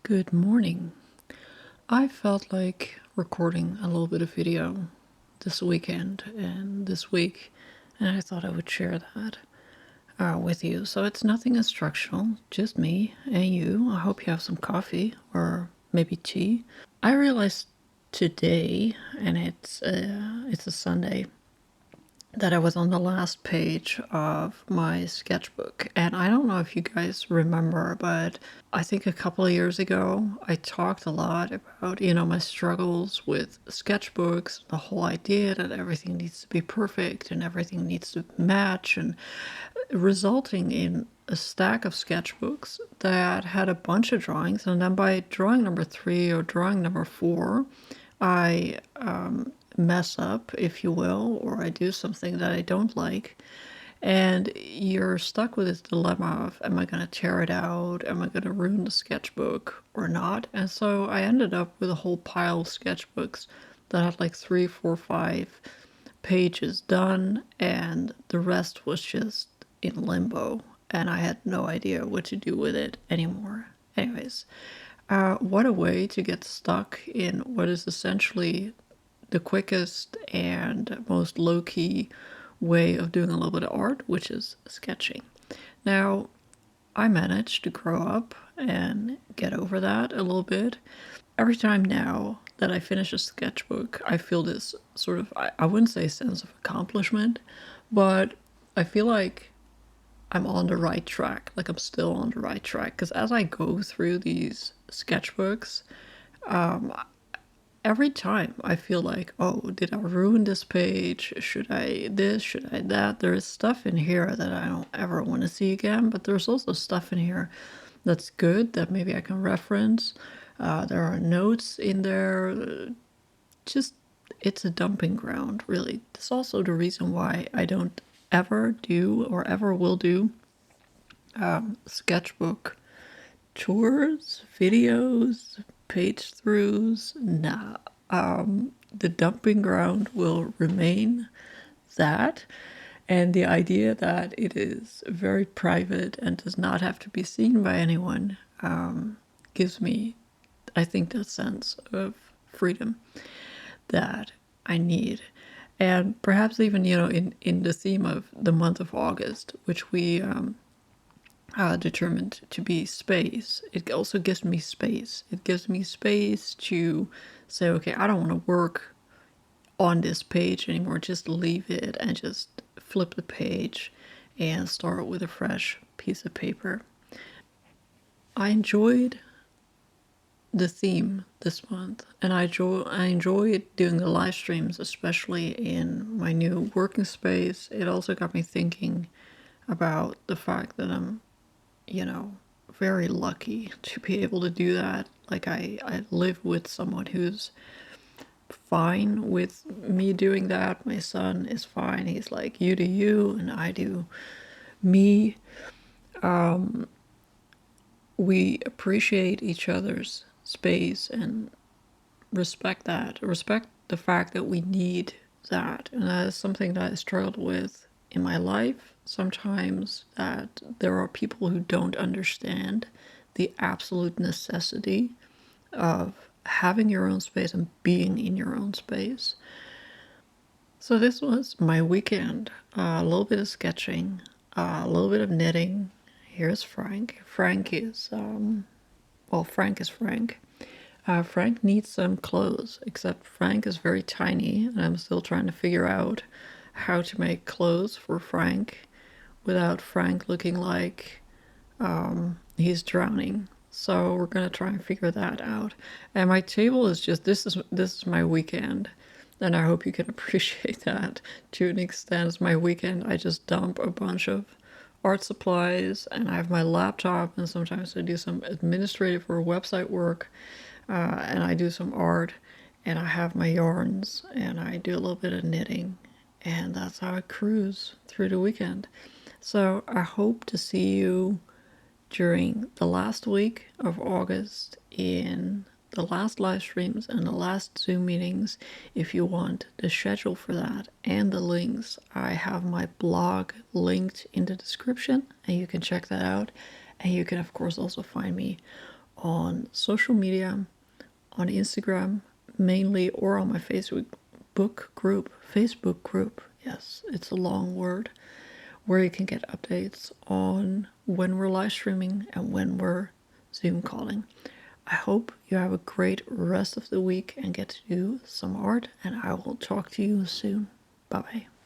Good morning. I felt like recording a little bit of video this weekend and this week, and I thought I would share that with you. So it's nothing instructional, just me and you. I hope you have some coffee or maybe tea. I realized today, and it's a Sunday, that I was on the last page of my sketchbook. And I don't know if you guys remember, but I think a couple of years ago, I talked a lot about, my struggles with sketchbooks, the whole idea that everything needs to be perfect and everything needs to match, and resulting in a stack of sketchbooks that had a bunch of drawings. And then by drawing number 3 or drawing number 4, I mess up, if you will, or I do something that I don't like, and you're stuck with this dilemma of, am I going to tear it out? Am I going to ruin the sketchbook or not? And so I ended up with a whole pile of sketchbooks that had like 3, 4, 5 pages done, and the rest was just in limbo, and I had no idea what to do with it anymore. Anyways, what a way to get stuck in what is essentially the quickest and most low-key way of doing a little bit of art, which is sketching. Now, I managed to grow up and get over that a little bit. Every time now that I finish a sketchbook, I feel this sort of, I wouldn't say sense of accomplishment, but I feel like I'm on the right track, like I'm still on the right track. Because as I go through these sketchbooks, every time I feel like, oh, did I ruin this page? Should I this? Should I that? There is stuff in here that I don't ever want to see again, but there's also stuff in here that's good that maybe I can reference. There are notes in there. Just, it's a dumping ground, really. That's also the reason why I don't ever do or ever will do sketchbook tours, videos, page throughs. Nah. The dumping ground will remain that, and the idea that it is very private and does not have to be seen by anyone gives me, I think, that sense of freedom that I need. And perhaps even, in the theme of the month of August, which we determined to be space, it also gives me space. It gives me space to say, okay, I don't want to work on this page anymore. Just leave it and just flip the page and start with a fresh piece of paper. I enjoyed the theme this month, and I enjoyed doing the live streams, especially in my new working space. It also got me thinking about the fact that I'm very lucky to be able to do that. Like, I live with someone who's fine with me doing that. My son is fine. He's like, you do you, and I do me. We appreciate each other's space and respect that. Respect the fact that we need that. And that is something that I struggled with in my life sometimes, that there are people who don't understand the absolute necessity of having your own space and being in your own space. So this was my weekend. A little bit of sketching, a little bit of knitting. Here's Frank. Frank is Frank. Frank needs some clothes, except Frank is very tiny, and I'm still trying to figure out how to make clothes for Frank without Frank looking like he's drowning. So we're gonna try and figure that out. And my table is just, this is my weekend, and I hope you can appreciate that to an extent. It's my weekend. I just dump a bunch of art supplies, and I have my laptop, and sometimes I do some administrative or website work, and I do some art, and I have my yarns, and I do a little bit of knitting, and that's how I cruise through the weekend. So I hope to see you during the last week of August in the last live streams and the last Zoom meetings. If you want the schedule for that and the links, I have my blog linked in the description, and you can check that out. And you can, of course, also find me on social media, on Instagram mainly, or on my Facebook group. Yes, it's a long word, where you can get updates on when we're live streaming and when we're Zoom calling. I hope you have a great rest of the week and get to do some art, and I will talk to you soon. Bye bye.